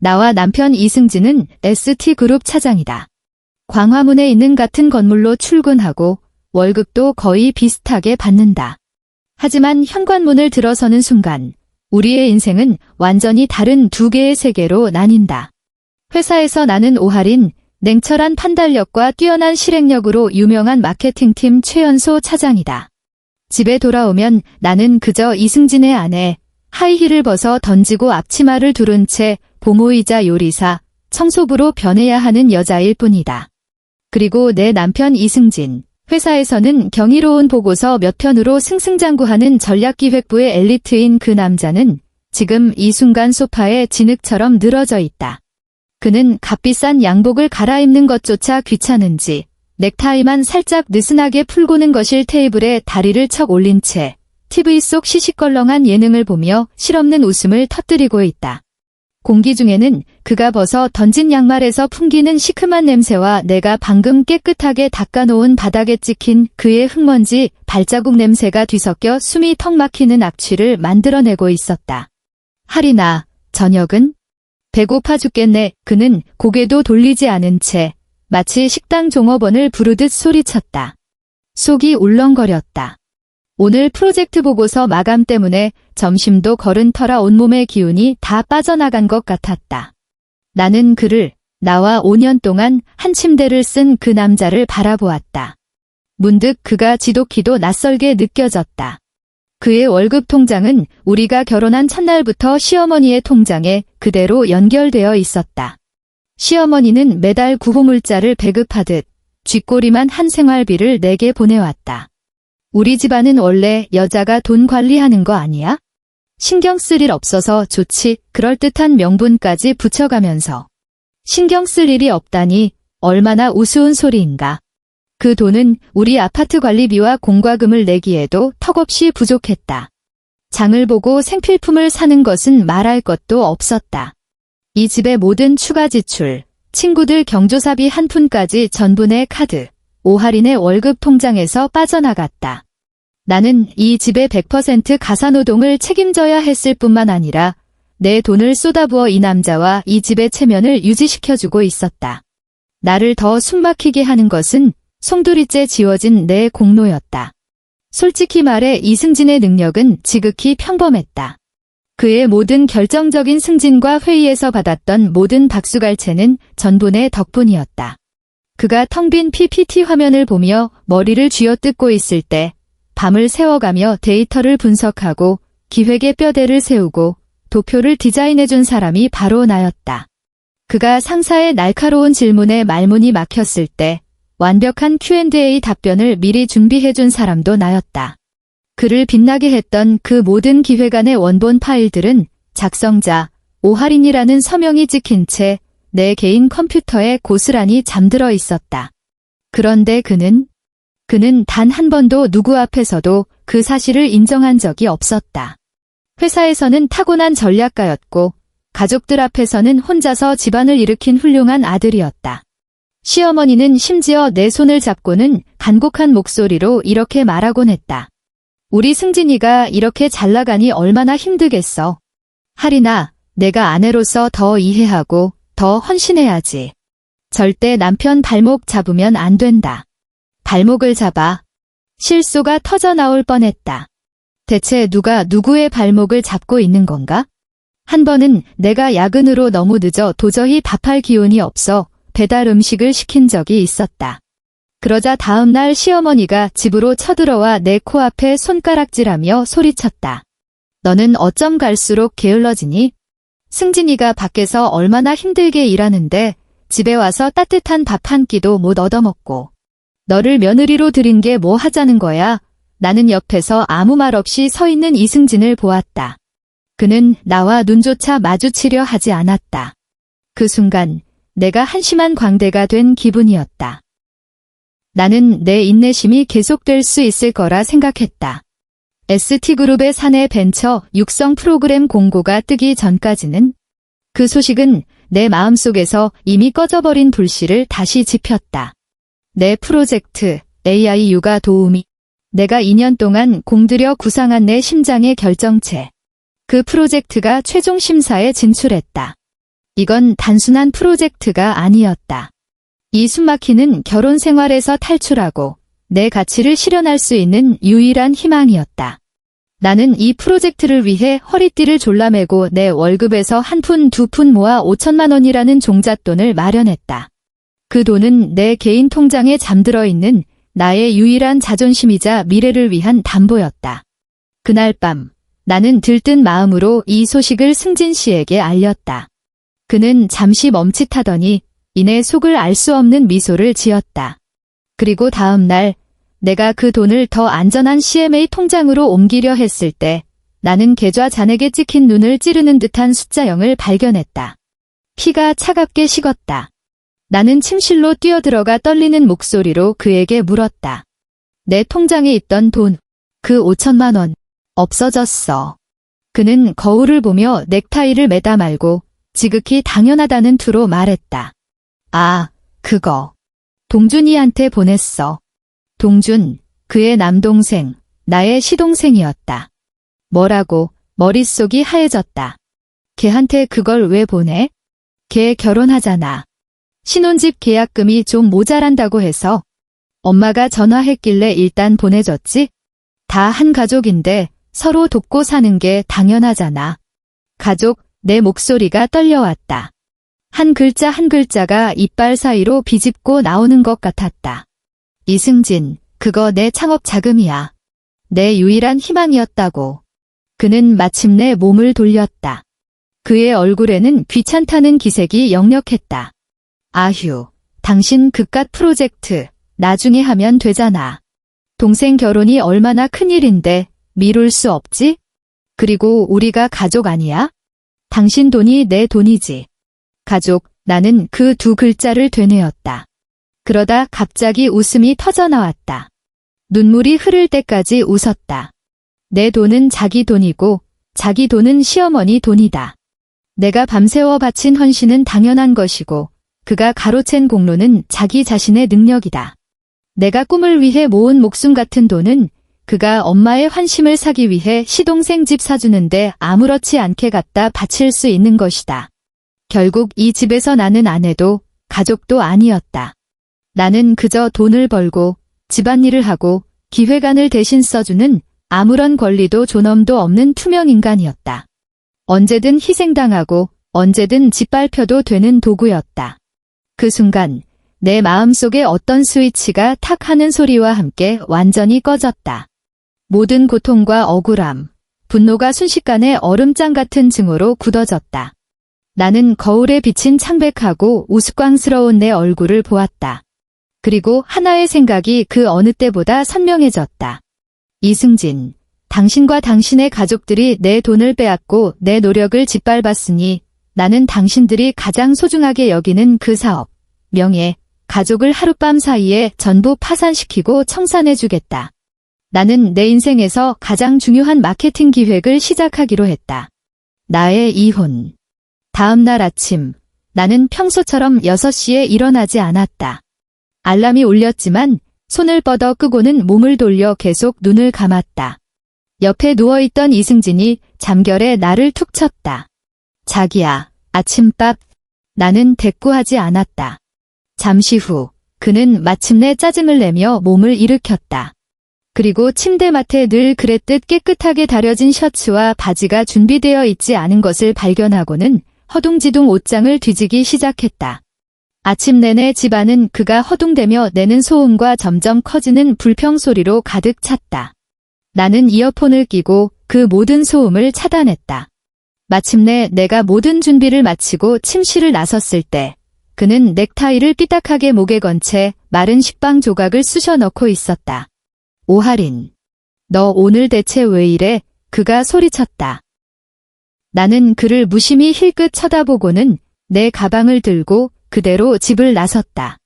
나와 남편 이승진은 ST그룹 차장이다. 광화문에 있는 같은 건물로 출근하고 월급도 거의 비슷하게 받는다. 하지만 현관문을 들어서는 순간 우리의 인생은 완전히 다른 두 개의 세계로 나뉜다. 회사에서 나는 오할인, 냉철한 판단력과 뛰어난 실행력으로 유명한 마케팅팀 최연소 차장이다. 집에 돌아오면 나는 그저 이승진의 아내, 하이힐을 벗어 던지고 앞치마를 두른 채 보모이자 요리사, 청소부로 변해야 하는 여자일 뿐이다. 그리고 내 남편 이승진, 회사에서는 경이로운 보고서 몇 편으로 승승장구하는 전략기획부의 엘리트인 그 남자는 지금 이 순간 소파에 진흙처럼 늘어져 있다. 그는 값비싼 양복을 갈아입는 것조차 귀찮은지 넥타이만 살짝 느슨하게 풀고는 거실 테이블에 다리를 척 올린 채 TV 속 시시껄렁한 예능을 보며 실없는 웃음을 터뜨리고 있다. 공기 중에는 그가 벗어 던진 양말에서 풍기는 시큼한 냄새와 내가 방금 깨끗하게 닦아놓은 바닥에 찍힌 그의 흙먼지 발자국 냄새가 뒤섞여 숨이 턱 막히는 악취를 만들어내고 있었다. 할인아, 저녁은? 배고파 죽겠네. 그는 고개도 돌리지 않은 채 마치 식당 종업원을 부르듯 소리쳤다. 속이 울렁거렸다. 오늘 프로젝트 보고서 마감 때문에 점심도 거른 터라 온몸의 기운이 다 빠져나간 것 같았다. 나는 그를, 나와 5년 동안 한 침대를 쓴 그 남자를 바라보았다. 문득 그가 지독히도 낯설게 느껴졌다. 그의 월급 통장은 우리가 결혼한 첫날부터 시어머니의 통장에 그대로 연결되어 있었다. 시어머니는 매달 구호물자를 배급하듯 쥐꼬리만 한 생활비를 내게 보내왔다. 우리 집안은 원래 여자가 돈 관리하는 거 아니야? 신경 쓸 일 없어서 좋지. 그럴듯한 명분까지 붙여가면서 신경 쓸 일이 없다니 얼마나 우스운 소리인가. 그 돈은 우리 아파트 관리비와 공과금을 내기에도 턱없이 부족했다. 장을 보고 생필품을 사는 것은 말할 것도 없었다. 이 집의 모든 추가 지출, 친구들 경조사비 한 푼까지 전부 내 카드, 오할인의 월급 통장에서 빠져나갔다. 나는 이 집의 100% 가사노동을 책임져야 했을 뿐만 아니라 내 돈을 쏟아부어 이 남자와 이 집의 체면을 유지시켜주고 있었다. 나를 더 숨막히게 하는 것은 송두리째 지워진 내 공로였다. 솔직히 말해 이승진의 능력은 지극히 평범했다. 그의 모든 결정적인 승진과 회의에서 받았던 모든 박수갈채는 전부 내 덕분이었다. 그가 텅 빈 PPT 화면을 보며 머리를 쥐어뜯고 있을 때 밤을 새워가며 데이터를 분석하고 기획의 뼈대를 세우고 도표를 디자인해준 사람이 바로 나였다. 그가 상사의 날카로운 질문에 말문이 막혔을 때 완벽한 Q&A 답변을 미리 준비해준 사람도 나였다. 그를 빛나게 했던 그 모든 기획안의 원본 파일들은 작성자 오할인이라는 서명이 찍힌 채 내 개인 컴퓨터에 고스란히 잠들어 있었다. 그런데 그는 단 한 번도 누구 앞에서도 그 사실을 인정한 적이 없었다. 회사에서는 타고난 전략가였고 가족들 앞에서는 혼자서 집안을 일으킨 훌륭한 아들이었다. 시어머니는 심지어 내 손을 잡고는 간곡한 목소리로 이렇게 말하곤 했다. 우리 승진이가 이렇게 잘 나가니 얼마나 힘들겠어. 할인아, 내가 아내로서 더 이해하고 더 헌신해야지. 절대 남편 발목 잡으면 안 된다. 발목을 잡아. 실소가 터져 나올 뻔했다. 대체 누가 누구의 발목을 잡고 있는 건가? 한 번은 내가 야근으로 너무 늦어 도저히 밥할 기운이 없어 배달 음식을 시킨 적이 있었다. 그러자 다음 날 시어머니가 집으로 쳐들어와 내 코앞에 손가락질하며 소리쳤다. 너는 어쩜 갈수록 게을러지니? 승진이가 밖에서 얼마나 힘들게 일하는데 집에 와서 따뜻한 밥 한 끼도 못 얻어먹고 너를 며느리로 들인 게 뭐 하자는 거야? 나는 옆에서 아무 말 없이 서 있는 이승진을 보았다. 그는 나와 눈조차 마주치려 하지 않았다. 그 순간 내가 한심한 광대가 된 기분이었다. 나는 내 인내심이 계속될 수 있을 거라 생각했다. ST그룹의 사내 벤처 육성 프로그램 공고가 뜨기 전까지는 그 소식은 내 마음속에서 이미 꺼져버린 불씨를 다시 지폈다. 내 프로젝트 AI 육아 도우미. 내가 2년 동안 공들여 구상한 내 심장의 결정체. 그 프로젝트가 최종 심사에 진출했다. 이건 단순한 프로젝트가 아니었다. 이 숨막히는 결혼 생활에서 탈출하고 내 가치를 실현할 수 있는 유일한 희망이었다. 나는 이 프로젝트를 위해 허리띠를 졸라매고 내 월급에서 한 푼 두 푼 모아 5천만 원이라는 종잣돈을 마련했다. 그 돈은 내 개인 통장에 잠들어 있는 나의 유일한 자존심이자 미래를 위한 담보였다. 그날 밤 나는 들뜬 마음으로 이 소식을 승진 씨에게 알렸다. 그는 잠시 멈칫하더니 이내 속을 알 수 없는 미소를 지었다. 그리고 다음 날 내가 그 돈을 더 안전한 CMA 통장으로 옮기려 했을 때 나는 계좌 잔액에 찍힌 눈을 찌르는 듯한 숫자 0을 발견했다. 피가 차갑게 식었다. 나는 침실로 뛰어들어가 떨리는 목소리로 그에게 물었다. 내 통장에 있던 돈, 그 5천만 원, 없어졌어. 그는 거울을 보며 넥타이를 매다 말고 지극히 당연하다는 투로 말했다. 아, 그거. 동준이한테 보냈어. 동준, 그의 남동생, 나의 시동생이었다. 뭐라고? 머릿속이 하얘졌다. 걔한테 그걸 왜 보내? 걔 결혼하잖아. 신혼집 계약금이 좀 모자란다고 해서 엄마가 전화했길래 일단 보내줬지? 다 한 가족인데 서로 돕고 사는 게 당연하잖아. 가족, 내 목소리가 떨려왔다. 한 글자 한 글자가 이빨 사이로 비집고 나오는 것 같았다. 이승진, 그거 내 창업 자금이야. 내 유일한 희망이었다고. 그는 마침내 몸을 돌렸다. 그의 얼굴에는 귀찮다는 기색이 역력했다. 아휴, 당신 그깟 프로젝트 나중에 하면 되잖아. 동생 결혼이 얼마나 큰일인데 미룰 수 없지? 그리고 우리가 가족 아니야? 당신 돈이 내 돈이지. 가족, 나는 그 두 글자를 되뇌었다. 그러다 갑자기 웃음이 터져나왔다. 눈물이 흐를 때까지 웃었다. 내 돈은 자기 돈이고 자기 돈은 시어머니 돈이다. 내가 밤새워 바친 헌신은 당연한 것이고 그가 가로챈 공로는 자기 자신의 능력이다. 내가 꿈을 위해 모은 목숨 같은 돈은 그가 엄마의 환심을 사기 위해 시동생 집 사주는데 아무렇지 않게 갖다 바칠 수 있는 것이다. 결국 이 집에서 나는 아내도 가족도 아니었다. 나는 그저 돈을 벌고 집안일을 하고 기획안을 대신 써주는 아무런 권리도 존엄도 없는 투명 인간이었다. 언제든 희생당하고 언제든 짓밟혀도 되는 도구였다. 그 순간 내 마음속에 어떤 스위치가 탁 하는 소리와 함께 완전히 꺼졌다. 모든 고통과 억울함, 분노가 순식간에 얼음장 같은 증오로 굳어졌다. 나는 거울에 비친 창백하고 우스꽝스러운 내 얼굴을 보았다. 그리고 하나의 생각이 그 어느 때보다 선명해졌다. 이승진, 당신과 당신의 가족들이 내 돈을 빼앗고 내 노력을 짓밟았으니 나는 당신들이 가장 소중하게 여기는 그 사업, 명예, 가족을 하룻밤 사이에 전부 파산시키고 청산해주겠다. 나는 내 인생에서 가장 중요한 마케팅 기획을 시작하기로 했다. 나의 이혼. 다음 날 아침, 나는 평소처럼 6시에 일어나지 않았다. 알람이 울렸지만 손을 뻗어 끄고는 몸을 돌려 계속 눈을 감았다. 옆에 누워있던 이승진이 잠결에 나를 툭 쳤다. 자기야, 아침밥. 나는 대꾸하지 않았다. 잠시 후 그는 마침내 짜증을 내며 몸을 일으켰다. 그리고 침대맡에 늘 그랬듯 깨끗하게 다려진 셔츠와 바지가 준비되어 있지 않은 것을 발견하고는 허둥지둥 옷장을 뒤지기 시작했다. 아침 내내 집안은 그가 허둥대며 내는 소음과 점점 커지는 불평소리로 가득 찼다. 나는 이어폰을 끼고 그 모든 소음을 차단했다. 마침내 내가 모든 준비를 마치고 침실을 나섰을 때 그는 넥타이를 삐딱하게 목에 건 채 마른 식빵 조각을 쑤셔 넣고 있었다. 오하린, 너 오늘 대체 왜 이래? 그가 소리쳤다. 나는 그를 무심히 힐끗 쳐다보고는 내 가방을 들고 그대로 집을 나섰다.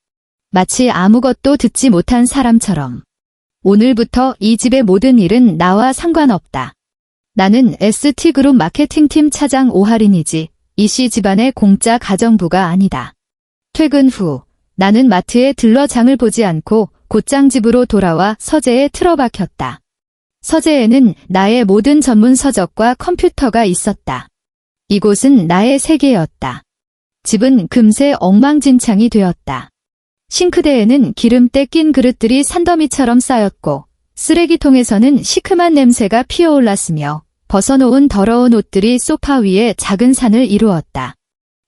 마치 아무것도 듣지 못한 사람처럼. 오늘부터 이 집의 모든 일은 나와 상관없다. 나는 ST그룹 마케팅팀 차장 오하린이지 이씨 집안의 공짜 가정부가 아니다. 퇴근 후 나는 마트에 들러 장을 보지 않고 곧장 집으로 돌아와 서재에 틀어박혔다. 서재에는 나의 모든 전문 서적과 컴퓨터가 있었다. 이곳은 나의 세계였다. 집은 금세 엉망진창이 되었다. 싱크대에는 기름때 낀 그릇들이 산더미처럼 쌓였고 쓰레기통에서는 시큼한 냄새가 피어올랐으며 벗어놓은 더러운 옷들이 소파 위에 작은 산을 이루었다.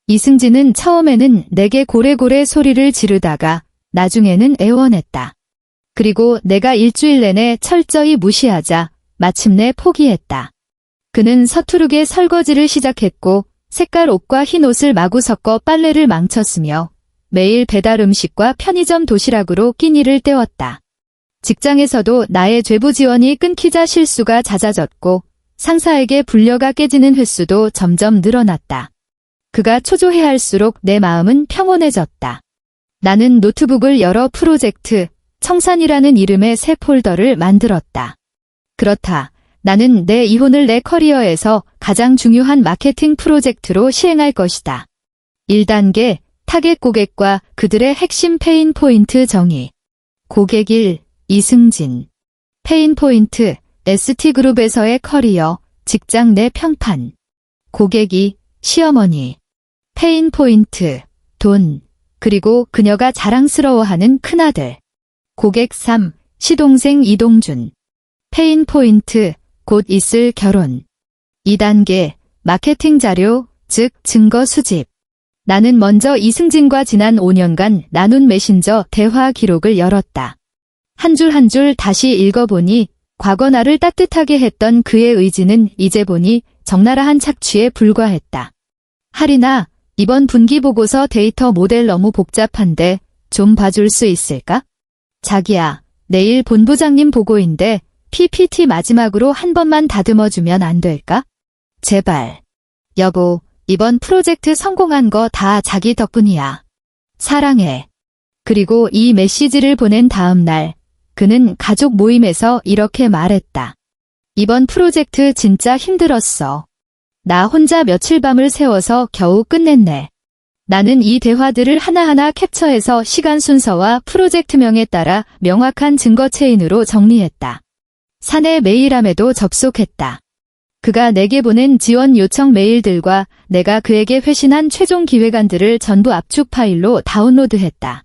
이승진은 처음에는 내게 고래고래 소리를 지르다가 나중에는 애원했다. 그리고 내가 일주일 내내 철저히 무시하자 마침내 포기했다. 그는 서투르게 설거지를 시작했고 색깔 옷과 흰 옷을 마구 섞어 빨래를 망쳤으며 매일 배달 음식과 편의점 도시락으로 끼니를 때웠다. 직장에서도 나의 죄부 지원이 끊기자 실수가 잦아졌고 상사에게 불려가 깨지는 횟수도 점점 늘어났다. 그가 초조해할수록 내 마음은 평온해졌다. 나는 노트북을 열어 프로젝트 청산이라는 이름의 새 폴더를 만들었다. 그렇다. 나는 내 이혼을 내 커리어에서 가장 중요한 마케팅 프로젝트로 시행할 것이다. 1단계, 타겟 고객과 그들의 핵심 페인 포인트 정의. 고객 1, 이승진. 페인 포인트, ST그룹에서의 커리어, 직장 내 평판. 고객 2, 시어머니. 페인 포인트, 돈, 그리고 그녀가 자랑스러워하는 큰아들. 고객 3, 시동생 이동준. 페인 포인트, 곧 있을 결혼. 2단계, 마케팅 자료, 즉 증거 수집. 나는 먼저 이승진과 지난 5년간 나눈 메신저 대화 기록을 열었다. 한 줄 한 줄 다시 읽어보니 과거 나를 따뜻하게 했던 그의 의지는 이제 보니 적나라한 착취에 불과했다. 하리나, 이번 분기 보고서 데이터 모델 너무 복잡한데 좀 봐줄 수 있을까? 자기야, 내일 본부장님 보고인데 PPT 마지막으로 한 번만 다듬어주면 안 될까? 제발. 여보, 이번 프로젝트 성공한 거 다 자기 덕분이야. 사랑해. 그리고 이 메시지를 보낸 다음 날, 그는 가족 모임에서 이렇게 말했다. 이번 프로젝트 진짜 힘들었어. 나 혼자 며칠 밤을 새워서 겨우 끝냈네. 나는 이 대화들을 하나하나 캡처해서 시간 순서와 프로젝트명에 따라 명확한 증거 체인으로 정리했다. 사내 메일함에도 접속했다. 그가 내게 보낸 지원 요청 메일들과 내가 그에게 회신한 최종 기획안들을 전부 압축 파일로 다운로드했다.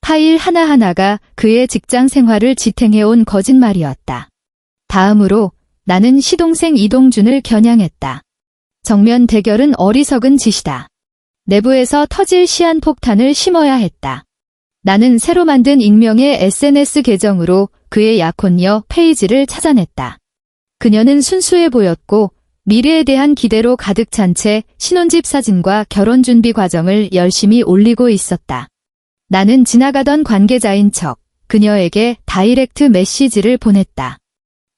파일 하나하나가 그의 직장 생활을 지탱해온 거짓말이었다. 다음으로 나는 시동생 이동준을 겨냥했다. 정면 대결은 어리석은 짓이다. 내부에서 터질 시한폭탄을 심어야 했다. 나는 새로 만든 익명의 SNS 계정으로 그의 약혼녀 페이지를 찾아냈다. 그녀는 순수해 보였고 미래에 대한 기대로 가득 찬 채 신혼집 사진과 결혼 준비 과정을 열심히 올리고 있었다. 나는 지나가던 관계자인 척 그녀에게 다이렉트 메시지를 보냈다.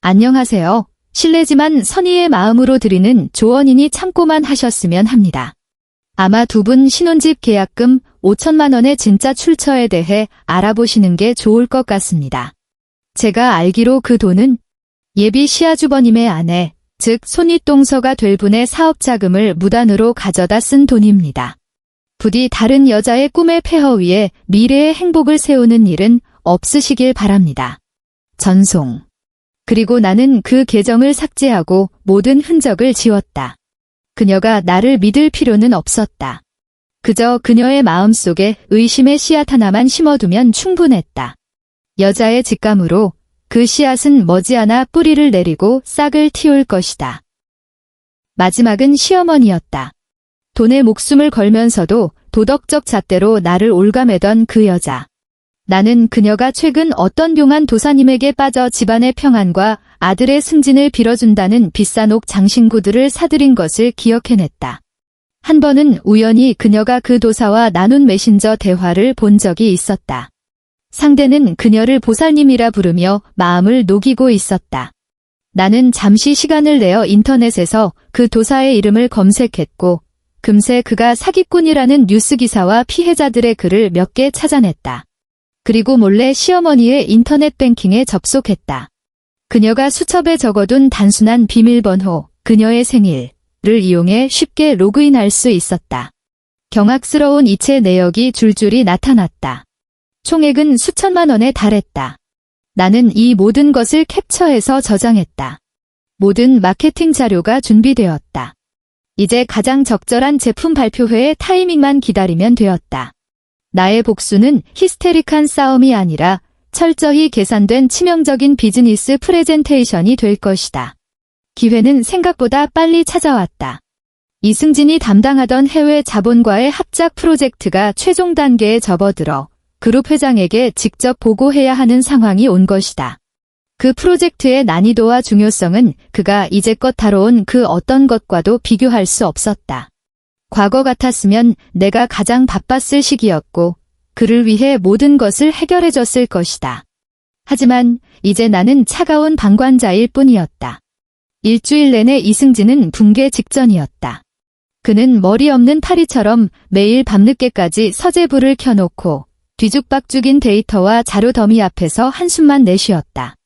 안녕하세요. 실례지만 선의의 마음으로 드리는 조언이니 참고만 하셨으면 합니다. 아마 두 분 신혼집 계약금 5천만 원의 진짜 출처에 대해 알아보시는 게 좋을 것 같습니다. 제가 알기로 그 돈은 예비 시아주버님의 아내, 즉 손윗동서가 될 분의 사업 자금을 무단으로 가져다 쓴 돈입니다. 부디 다른 여자의 꿈의 폐허 위에 미래의 행복을 세우는 일은 없으시길 바랍니다. 전송. 그리고 나는 그 계정을 삭제하고 모든 흔적을 지웠다. 그녀가 나를 믿을 필요는 없었다. 그저 그녀의 마음속에 의심의 씨앗 하나만 심어두면 충분했다. 여자의 직감으로 그 씨앗은 머지않아 뿌리를 내리고 싹을 틔울 것이다. 마지막은 시어머니였다. 돈에 목숨을 걸면서도 도덕적 잣대로 나를 올가매던 그 여자. 나는 그녀가 최근 어떤 용한 도사님에게 빠져 집안의 평안과 아들의 승진을 빌어준다는 비싼 옥 장신구들을 사들인 것을 기억해냈다. 한 번은 우연히 그녀가 그 도사와 나눈 메신저 대화를 본 적이 있었다. 상대는 그녀를 보살님이라 부르며 마음을 녹이고 있었다. 나는 잠시 시간을 내어 인터넷에서 그 도사의 이름을 검색했고 금세 그가 사기꾼이라는 뉴스 기사와 피해자들의 글을 몇 개 찾아냈다. 그리고 몰래 시어머니의 인터넷 뱅킹에 접속했다. 그녀가 수첩에 적어둔 단순한 비밀번호, 그녀의 생일을 이용해 쉽게 로그인할 수 있었다. 경악스러운 이체 내역이 줄줄이 나타났다. 총액은 수천만 원에 달했다. 나는 이 모든 것을 캡처해서 저장했다. 모든 마케팅 자료가 준비되었다. 이제 가장 적절한 제품 발표회의 타이밍만 기다리면 되었다. 나의 복수는 히스테릭한 싸움이 아니라 철저히 계산된 치명적인 비즈니스 프레젠테이션이 될 것이다. 기회는 생각보다 빨리 찾아왔다. 이승진이 담당하던 해외 자본과의 합작 프로젝트가 최종 단계에 접어들어 그룹 회장에게 직접 보고해야 하는 상황이 온 것이다. 그 프로젝트의 난이도와 중요성은 그가 이제껏 다뤄온 그 어떤 것과도 비교할 수 없었다. 과거 같았으면 내가 가장 바빴을 시기였고 그를 위해 모든 것을 해결해줬을 것이다. 하지만 이제 나는 차가운 방관자일 뿐이었다. 일주일 내내 이승진은 붕괴 직전이었다. 그는 머리 없는 파리처럼 매일 밤늦게까지 서재불을 켜놓고 뒤죽박죽인 데이터와 자료 더미 앞에서 한숨만 내쉬었다.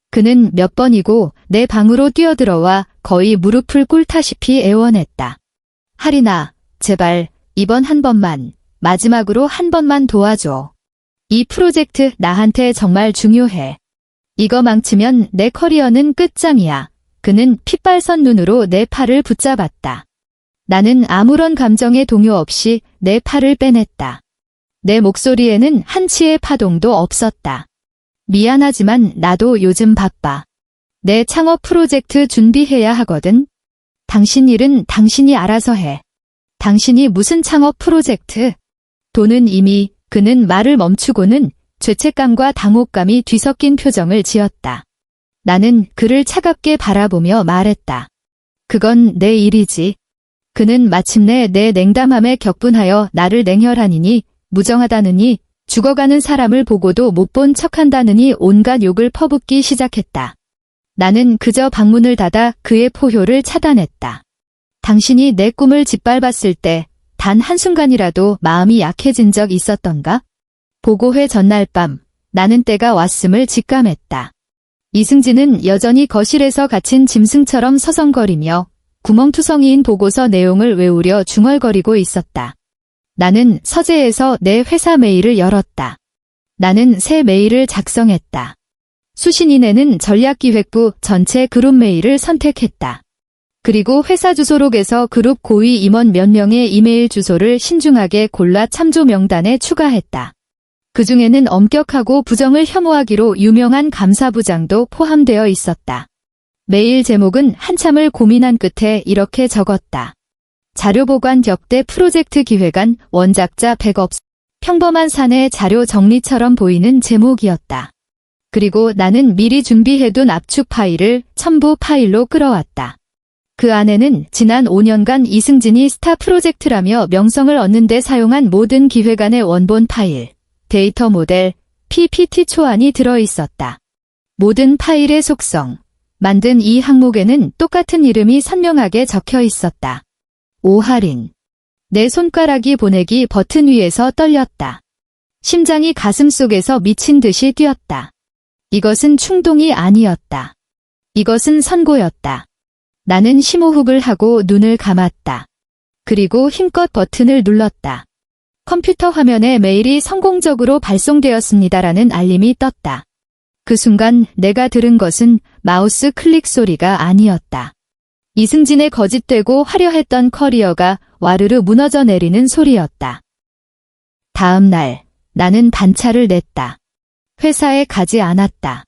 그는 몇 번이고 내 방으로 뛰어들어와 거의 무릎을 꿇다시피 애원했다. 하리나, 제발 이번 한 번만, 마지막으로 한 번만 도와줘. 이 프로젝트 나한테 정말 중요해. 이거 망치면 내 커리어는 끝장이야. 그는 핏발선 눈으로 내 팔을 붙잡았다. 나는 아무런 감정의 동요 없이 내 팔을 빼냈다. 내 목소리에는 한치의 파동도 없었다. 미안하지만 나도 요즘 바빠. 내 창업 프로젝트 준비해야 하거든. 당신 일은 당신이 알아서 해. 당신이 무슨 창업 프로젝트? 돈은 이미. 그는 말을 멈추고는 죄책감과 당혹감이 뒤섞인 표정을 지었다. 나는 그를 차갑게 바라보며 말했다. 그건 내 일이지. 그는 마침내 내 냉담함에 격분하여 나를 냉혈하니니, 무정하다느니, 죽어가는 사람을 보고도 못 본 척한다느니 온갖 욕을 퍼붓기 시작했다. 나는 그저 방문을 닫아 그의 포효를 차단했다. 당신이 내 꿈을 짓밟았을 때 단 한순간이라도 마음이 약해진 적 있었던가? 보고회 전날 밤, 나는 때가 왔음을 직감했다. 이승진은 여전히 거실에서 갇힌 짐승처럼 서성거리며 구멍투성이인 보고서 내용을 외우려 중얼거리고 있었다. 나는 서재에서 내 회사 메일을 열었다. 나는 새 메일을 작성했다. 수신인에는 전략기획부 전체 그룹 메일을 선택했다. 그리고 회사 주소록에서 그룹 고위 임원 몇 명의 이메일 주소를 신중하게 골라 참조 명단에 추가했다. 그 중에는 엄격하고 부정을 혐오하기로 유명한 감사부장도 포함되어 있었다. 메일 제목은 한참을 고민한 끝에 이렇게 적었다. 자료보관 격대 프로젝트 기획안 원작자 백업. 평범한 사내 자료 정리처럼 보이는 제목이었다. 그리고 나는 미리 준비해둔 압축 파일을 첨부 파일로 끌어왔다. 그 안에는 지난 5년간 이승진이 스타 프로젝트라며 명성을 얻는 데 사용한 모든 기획안의 원본 파일, 데이터 모델, PPT 초안이 들어있었다. 모든 파일의 속성, 만든 이 항목에는 똑같은 이름이 선명하게 적혀 있었다. 오할인. 내 손가락이 보내기 버튼 위에서 떨렸다. 심장이 가슴속에서 미친 듯이 뛰었다. 이것은 충동이 아니었다. 이것은 선고였다. 나는 심호흡을 하고 눈을 감았다. 그리고 힘껏 버튼을 눌렀다. 컴퓨터 화면에 메일이 성공적으로 발송되었습니다라는 알림이 떴다. 그 순간 내가 들은 것은 마우스 클릭 소리가 아니었다. 이승진의 거짓되고 화려했던 커리어가 와르르 무너져 내리는 소리였다. 다음 날 나는 반차를 냈다. 회사에 가지 않았다.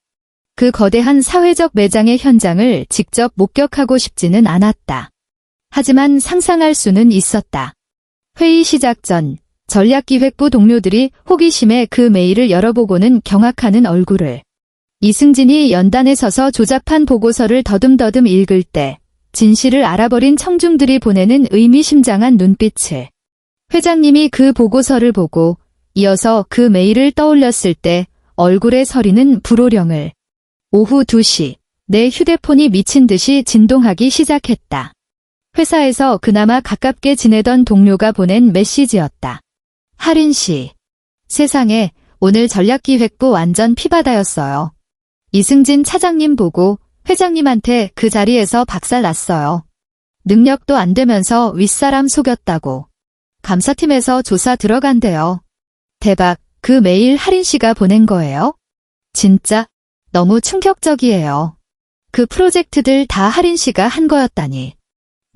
그 거대한 사회적 매장의 현장을 직접 목격하고 싶지는 않았다. 하지만 상상할 수는 있었다. 회의 시작 전 전략기획부 동료들이 호기심에 그 메일을 열어보고는 경악하는 얼굴을, 이승진이 연단에 서서 조잡한 보고서를 더듬더듬 읽을 때 진실을 알아버린 청중들이 보내는 의미심장한 눈빛을, 회장님이 그 보고서를 보고 이어서 그 메일을 떠올렸을 때 얼굴에 서리는 불호령을. 오후 2시, 내 휴대폰이 미친 듯이 진동하기 시작했다. 회사에서 그나마 가깝게 지내던 동료가 보낸 메시지였다. 하린 씨. 세상에, 오늘 전략기획부 완전 피바다였어요. 이승진 차장님 보고 회장님한테 그 자리에서 박살났어요. 능력도 안 되면서 윗사람 속였다고. 감사팀에서 조사 들어간대요. 대박, 그 메일 하린 씨가 보낸 거예요? 진짜? 너무 충격적이에요. 그 프로젝트들 다 하린 씨가 한 거였다니.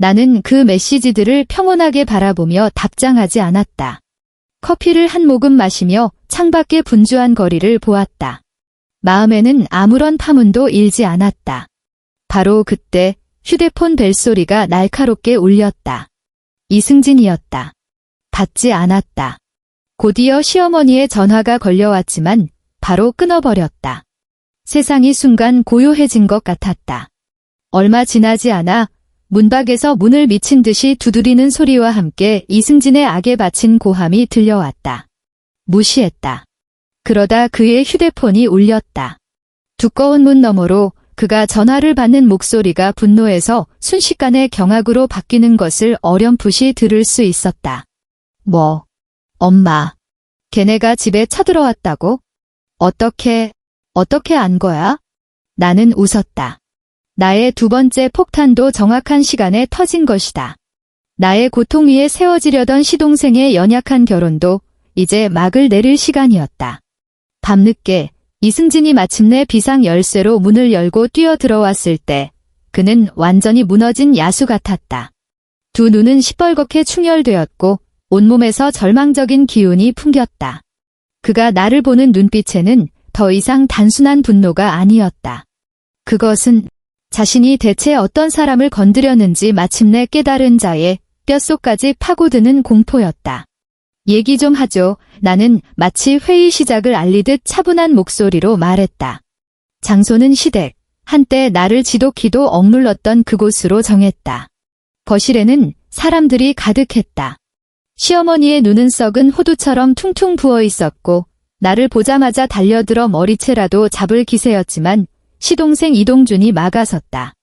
나는 그 메시지들을 평온하게 바라보며 답장하지 않았다. 커피를 한 모금 마시며 창밖의 분주한 거리를 보았다. 마음에는 아무런 파문도 일지 않았다. 바로 그때 휴대폰 벨소리가 날카롭게 울렸다. 이승진이었다. 받지 않았다. 곧이어 시어머니의 전화가 걸려왔지만 바로 끊어버렸다. 세상이 순간 고요해진 것 같았다. 얼마 지나지 않아 문밖에서 문을 미친 듯이 두드리는 소리와 함께 이승진의 악에 바친 고함이 들려왔다. 무시했다. 그러다 그의 휴대폰이 울렸다. 두꺼운 문 너머로 그가 전화를 받는 목소리가 분노에서 순식간에 경악으로 바뀌는 것을 어렴풋이 들을 수 있었다. 뭐? 엄마. 걔네가 집에 쳐들어왔다고? 어떻게 안 거야? 나는 웃었다. 나의 두 번째 폭탄도 정확한 시간에 터진 것이다. 나의 고통 위에 세워지려던 시동생의 연약한 결혼도 이제 막을 내릴 시간이었다. 밤늦게 이승진이 마침내 비상 열쇠로 문을 열고 뛰어들어왔을 때 그는 완전히 무너진 야수 같았다. 두 눈은 시뻘겋게 충혈되었고 온몸에서 절망적인 기운이 풍겼다. 그가 나를 보는 눈빛에는 더 이상 단순한 분노가 아니었다. 그것은 자신이 대체 어떤 사람을 건드렸는지 마침내 깨달은 자의 뼛속까지 파고드는 공포였다. 얘기 좀 하죠. 나는 마치 회의 시작을 알리듯 차분한 목소리로 말했다. 장소는 시댁, 한때 나를 지독히도 억눌렀던 그곳으로 정했다. 거실에는 사람들이 가득했다. 시어머니의 눈은 썩은 호두처럼 퉁퉁 부어 있었고 나를 보자마자 달려들어 머리채라도 잡을 기세였지만 시동생 이동준이 막아섰다.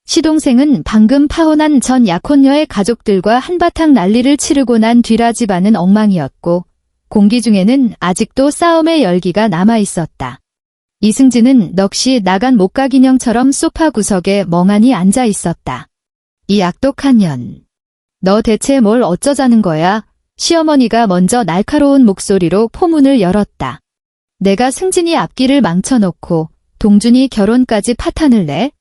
시동생은 방금 파혼한 전 약혼녀의 가족들과 한바탕 난리를 치르고 난 뒤라 집안은 엉망이었고 공기 중에는 아직도 싸움의 열기가 남아있었다. 이승진은 넋이 나간 목각인형처럼 소파 구석에 멍하니 앉아 있었다. 이 악독한 년. 너 대체 뭘 어쩌자는 거야? 시어머니가 먼저 날카로운 목소리로 포문을 열었다. 내가 승진이 앞길을 망쳐놓고 동준이 결혼까지 파탄을 내?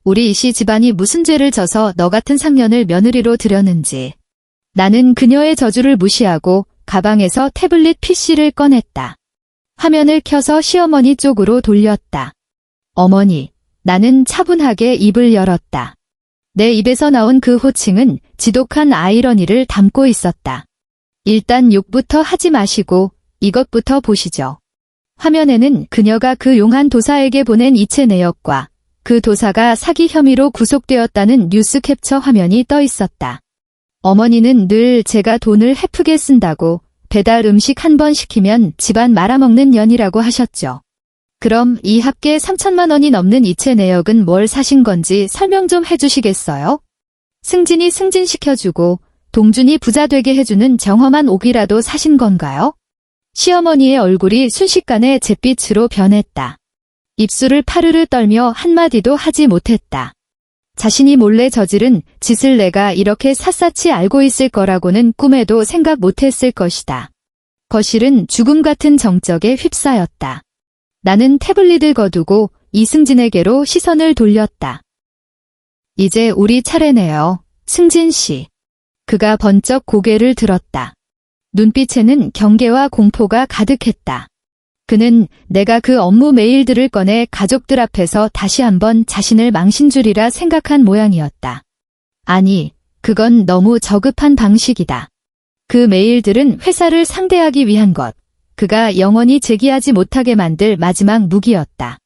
우리 이씨 집안이 무슨 죄를 져서 너 같은 상년을 며느리로 들였는지. 나는 그녀의 저주를 무시하고 가방에서 태블릿 PC를 꺼냈다. 화면을 켜서 시어머니 쪽으로 돌렸다. 어머니, 나는 차분하게 입을 열었다. 내 입에서 나온 그 호칭은 지독한 아이러니를 담고 있었다. 일단 욕부터 하지 마시고 이것부터 보시죠. 화면에는 그녀가 그 용한 도사에게 보낸 이체 내역과 그 도사가 사기 혐의로 구속되었다는 뉴스 캡처 화면이 떠 있었다. 어머니는 늘 제가 돈을 헤프게 쓴다고 배달 음식 한 번 시키면 집안 말아먹는 년이라고 하셨죠. 그럼 이 합계 3천만 원이 넘는 이체 내역은 뭘 사신 건지 설명 좀 해주시겠어요? 승진이 승진시켜주고 동준이 부자 되게 해주는 정험한 옥이라도 사신 건가요? 시어머니의 얼굴이 순식간에 잿빛으로 변했다. 입술을 파르르 떨며 한마디도 하지 못했다. 자신이 몰래 저지른 짓을 내가 이렇게 샅샅이 알고 있을 거라고는 꿈에도 생각 못했을 것이다. 거실은 죽음 같은 정적에 휩싸였다. 나는 태블릿을 거두고 이승진에게로 시선을 돌렸다. 이제 우리 차례네요, 승진 씨. 그가 번쩍 고개를 들었다. 눈빛에는 경계와 공포가 가득했다. 그는 내가 그 업무 메일들을 꺼내 가족들 앞에서 다시 한번 자신을 망신 주리라 생각한 모양이었다. 아니, 그건 너무 저급한 방식이다. 그 메일들은 회사를 상대하기 위한 것, 그가 영원히 재기하지 못하게 만들 마지막 무기였다.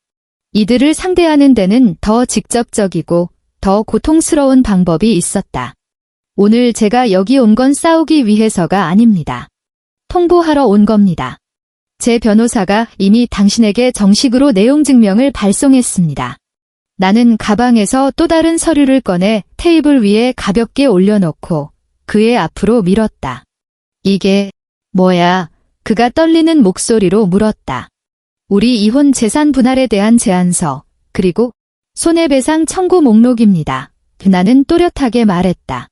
이들을 상대하는 데는 더 직접적이고 더 고통스러운 방법이 있었다. 오늘 제가 여기 온 건 싸우기 위해서가 아닙니다. 통보하러 온 겁니다. 제 변호사가 이미 당신에게 정식으로 내용 증명을 발송했습니다. 나는 가방에서 또 다른 서류를 꺼내 테이블 위에 가볍게 올려놓고 그의 앞으로 밀었다. 이게 뭐야? 그가 떨리는 목소리로 물었다. 우리 이혼 재산 분할에 대한 제안서, 그리고 손해배상 청구 목록입니다. 나는 또렷하게 말했다.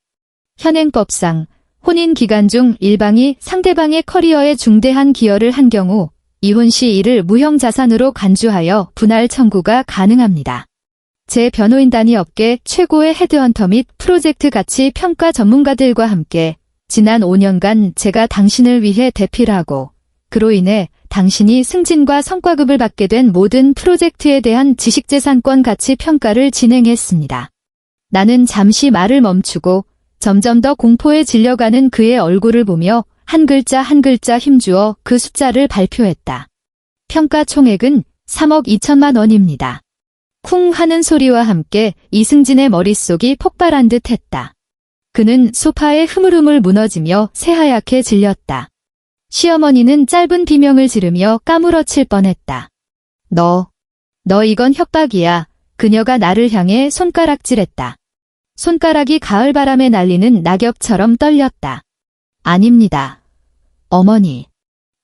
현행법상 혼인 기간 중 일방이 상대방의 커리어에 중대한 기여를 한 경우 이혼 시 이를 무형자산으로 간주하여 분할 청구가 가능합니다. 제 변호인단이 업계 최고의 헤드헌터 및 프로젝트 가치 평가 전문가들과 함께 지난 5년간 제가 당신을 위해 대피를 하고 그로 인해 당신이 승진과 성과급을 받게 된 모든 프로젝트에 대한 지식재산권 가치 평가를 진행했습니다. 나는 잠시 말을 멈추고 점점 더 공포에 질려가는 그의 얼굴을 보며 한 글자 한 글자 힘주어 그 숫자를 발표했다. 평가 총액은 3억 2천만 원입니다. 쿵 하는 소리와 함께 이승진의 머릿속이 폭발한 듯 했다. 그는 소파에 흐물흐물 무너지며 새하얗게 질렸다. 시어머니는 짧은 비명을 지르며 까무러칠 뻔했다. 너 이건 협박이야. 그녀가 나를 향해 손가락질했다. 손가락이 가을바람에 날리는 낙엽처럼 떨렸다. 아닙니다. 어머니.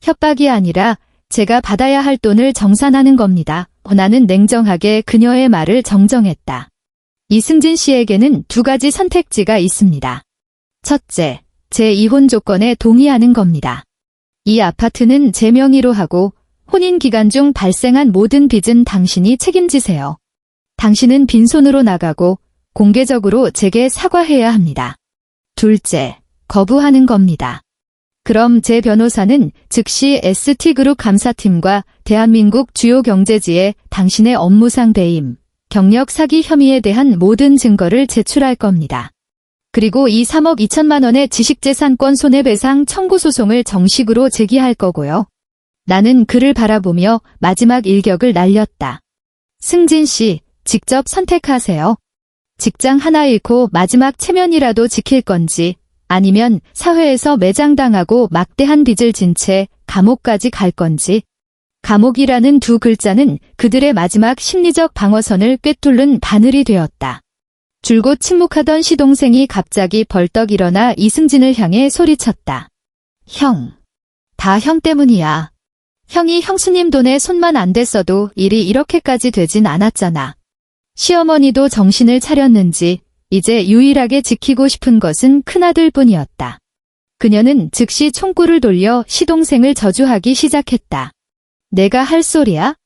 협박이 아니라 제가 받아야 할 돈을 정산하는 겁니다. 나는 냉정하게 그녀의 말을 정정했다. 이승진 씨에게는 두 가지 선택지가 있습니다. 첫째, 제 이혼 조건에 동의하는 겁니다. 이 아파트는 제 명의로 하고 혼인 기간 중 발생한 모든 빚은 당신이 책임지세요. 당신은 빈손으로 나가고 공개적으로 제게 사과해야 합니다. 둘째, 거부하는 겁니다. 그럼 제 변호사는 즉시 ST그룹 감사팀과 대한민국 주요 경제지에 당신의 업무상 배임, 경력 사기 혐의에 대한 모든 증거를 제출할 겁니다. 그리고 이 3억 2천만 원의 지식재산권 손해배상 청구 소송을 정식으로 제기할 거고요. 나는 그를 바라보며 마지막 일격을 날렸다. 승진 씨, 직접 선택하세요. 직장 하나 잃고 마지막 체면이라도 지킬 건지 아니면 사회에서 매장당하고 막대한 빚을 진 채 감옥까지 갈 건지. 감옥이라는 두 글자는 그들의 마지막 심리적 방어선을 꿰뚫는 바늘이 되었다. 줄곧 침묵하던 시동생이 갑자기 벌떡 일어나 이승진을 향해 소리쳤다. 형. 다 형 때문이야. 형이 형수님 돈에 손만 안 댔어도 일이 이렇게까지 되진 않았잖아. 시어머니도 정신을 차렸는지 이제 유일하게 지키고 싶은 것은 큰아들뿐이었다. 그녀는 즉시 총구를 돌려 시동생을 저주하기 시작했다. 내가 할 소리야?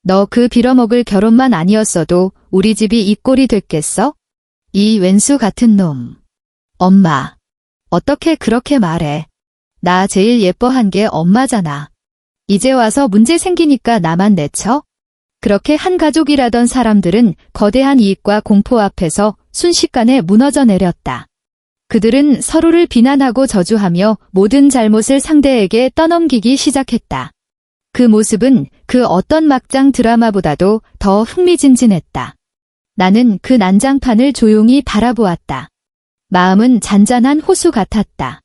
너 그 빌어먹을 결혼만 아니었어도 우리 집이 이 꼴이 됐겠어? 이 왼수 같은 놈. 엄마. 어떻게 그렇게 말해? 나 제일 예뻐한 게 엄마잖아. 이제 와서 문제 생기니까 나만 내쳐? 그렇게 한 가족이라던 사람들은 거대한 이익과 공포 앞에서 순식간에 무너져 내렸다. 그들은 서로를 비난하고 저주하며 모든 잘못을 상대에게 떠넘기기 시작했다. 그 모습은 그 어떤 막장 드라마보다도 더 흥미진진했다. 나는 그 난장판을 조용히 바라보았다. 마음은 잔잔한 호수 같았다.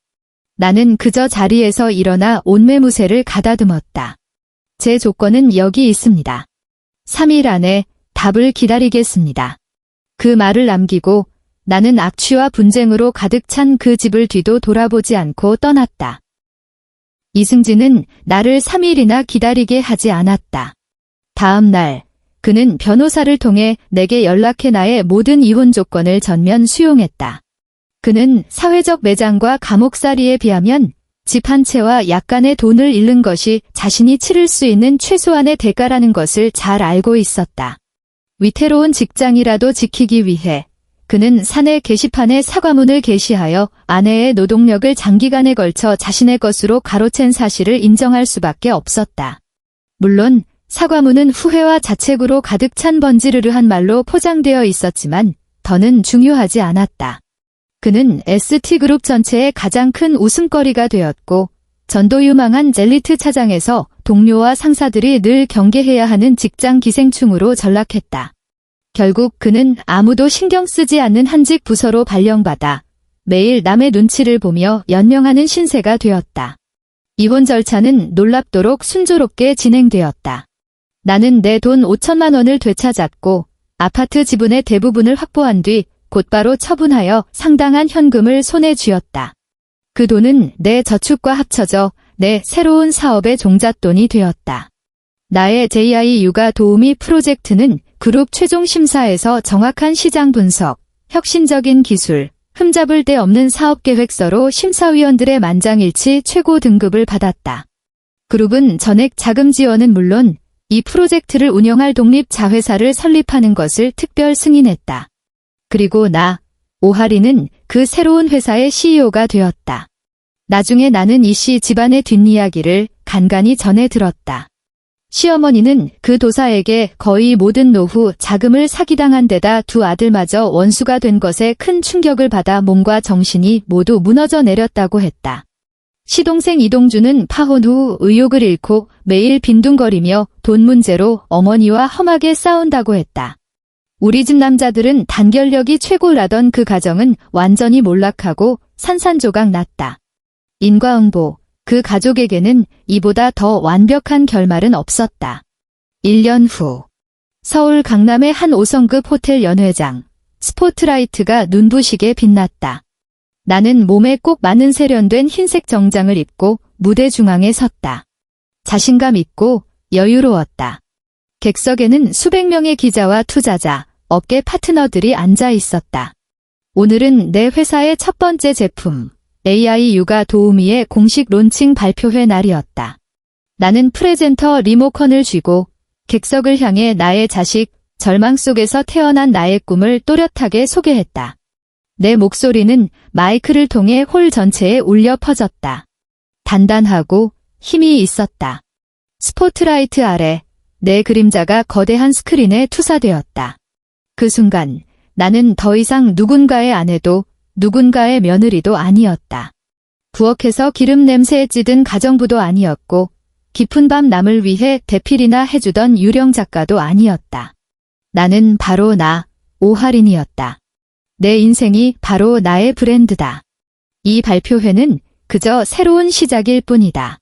나는 그저 자리에서 일어나 온매무새를 가다듬었다. 제 조건은 여기 있습니다. 3일 안에 답을 기다리겠습니다. 그 말을 남기고 나는 악취와 분쟁으로 가득 찬 그 집을 뒤도 돌아보지 않고 떠났다. 이승진은 나를 3일이나 기다리게 하지 않았다. 다음 날 그는 변호사를 통해 내게 연락해 나의 모든 이혼 조건을 전면 수용했다. 그는 사회적 매장과 감옥살이에 비하면 집 한 채와 약간의 돈을 잃는 것이 자신이 치를 수 있는 최소한의 대가라는 것을 잘 알고 있었다. 위태로운 직장이라도 지키기 위해 그는 사내 게시판에 사과문을 게시하여 아내의 노동력을 장기간에 걸쳐 자신의 것으로 가로챈 사실을 인정할 수밖에 없었다. 물론 사과문은 후회와 자책으로 가득 찬 번지르르한 말로 포장되어 있었지만 더는 중요하지 않았다. 그는 ST그룹 전체의 가장 큰 웃음거리가 되었고 전도유망한 젤리트 차장에서 동료와 상사들이 늘 경계해야 하는 직장 기생충으로 전락했다. 결국 그는 아무도 신경 쓰지 않는 한직 부서로 발령받아 매일 남의 눈치를 보며 연명하는 신세가 되었다. 이혼 절차는 놀랍도록 순조롭게 진행되었다. 나는 내 돈 5천만 원을 되찾았고 아파트 지분의 대부분을 확보한 뒤 곧바로 처분하여 상당한 현금을 손에 쥐었다. 그 돈은 내 저축과 합쳐져 내 새로운 사업의 종잣돈이 되었다. 나의 JI 육아 도우미 프로젝트는 그룹 최종 심사에서 정확한 시장 분석, 혁신적인 기술, 흠잡을 데 없는 사업계획서로 심사위원들의 만장일치 최고 등급을 받았다. 그룹은 전액 자금 지원은 물론 이 프로젝트를 운영할 독립자회사를 설립하는 것을 특별 승인했다. 그리고 나, 오하리는 그 새로운 회사의 CEO가 되었다. 나중에 나는 이씨 집안의 뒷이야기를 간간히 전해 들었다. 시어머니는 그 도사에게 거의 모든 노후 자금을 사기당한 데다 두 아들마저 원수가 된 것에 큰 충격을 받아 몸과 정신이 모두 무너져 내렸다고 했다. 시동생 이동주는 파혼 후 의욕을 잃고 매일 빈둥거리며 돈 문제로 어머니와 험하게 싸운다고 했다. 우리 집 남자들은 단결력이 최고라던 그 가정은 완전히 몰락하고 산산조각 났다. 인과응보, 그 가족에게는 이보다 더 완벽한 결말은 없었다. 1년 후, 서울 강남의 한 5성급 호텔 연회장, 스포트라이트가 눈부시게 빛났다. 나는 몸에 꼭 맞는 세련된 흰색 정장을 입고 무대 중앙에 섰다. 자신감 있고 여유로웠다. 객석에는 수백 명의 기자와 투자자, 업계 파트너들이 앉아 있었다. 오늘은 내 회사의 첫 번째 제품, AI 육아 도우미의 공식 론칭 발표회 날이었다. 나는 프레젠터 리모컨을 쥐고 객석을 향해 나의 자식, 절망 속에서 태어난 나의 꿈을 또렷하게 소개했다. 내 목소리는 마이크를 통해 홀 전체에 울려 퍼졌다. 단단하고 힘이 있었다. 스포트라이트 아래 내 그림자가 거대한 스크린에 투사되었다. 그 순간 나는 더 이상 누군가의 아내도 누군가의 며느리도 아니었다. 부엌에서 기름 냄새에 찌든 가정부도 아니었고 깊은 밤 남을 위해 대필이나 해주던 유령 작가도 아니었다. 나는 바로 나, 오하린이었다. 내 인생이 바로 나의 브랜드다. 이 발표회는 그저 새로운 시작일 뿐이다.